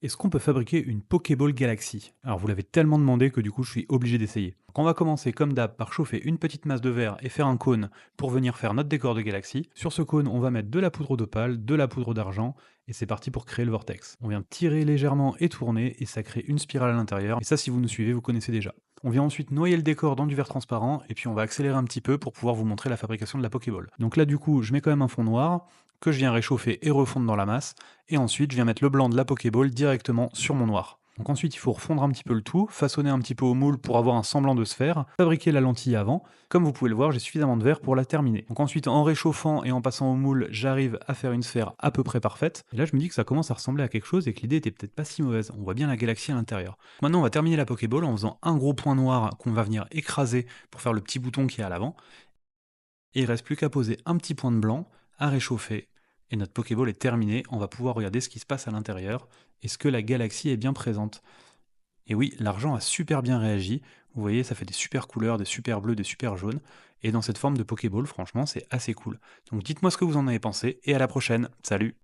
Est-ce qu'on peut fabriquer une Pokéball Galaxy? Alors vous l'avez tellement demandé que du coup je suis obligé d'essayer. Donc on va commencer comme d'hab par chauffer une petite masse de verre et faire un cône pour venir faire notre décor de galaxie. Sur ce cône, on va mettre de la poudre d'opale, de la poudre d'argent et c'est parti pour créer le vortex. On vient tirer légèrement et tourner et ça crée une spirale à l'intérieur. Et ça, si vous nous suivez, vous connaissez déjà. On vient ensuite noyer le décor dans du verre transparent et puis on va accélérer un petit peu pour pouvoir vous montrer la fabrication de la Pokéball. Donc là du coup, je mets quand même un fond noir que je viens réchauffer et refondre dans la masse et ensuite je viens mettre le blanc de la Pokéball directement sur mon noir. Donc ensuite il faut refondre un petit peu le tout, façonner un petit peu au moule pour avoir un semblant de sphère, fabriquer la lentille avant. Comme vous pouvez le voir, j'ai suffisamment de verre pour la terminer. Donc ensuite en réchauffant et en passant au moule, j'arrive à faire une sphère à peu près parfaite. Et là je me dis que ça commence à ressembler à quelque chose et que l'idée était peut-être pas si mauvaise. On voit bien la galaxie à l'intérieur. Maintenant on va terminer la Pokéball en faisant un gros point noir qu'on va venir écraser pour faire le petit bouton qui est à l'avant. Et il reste plus qu'à poser un petit point de blanc, à réchauffer, et notre Pokéball est terminé. On va pouvoir regarder ce qui se passe à l'intérieur. Est-ce que la galaxie est bien présente? Et oui, l'argent a super bien réagi. Vous voyez, ça fait des super couleurs, des super bleus, des super jaunes. Et dans cette forme de Pokéball, franchement, c'est assez cool. Donc dites-moi ce que vous en avez pensé, et à la prochaine. Salut!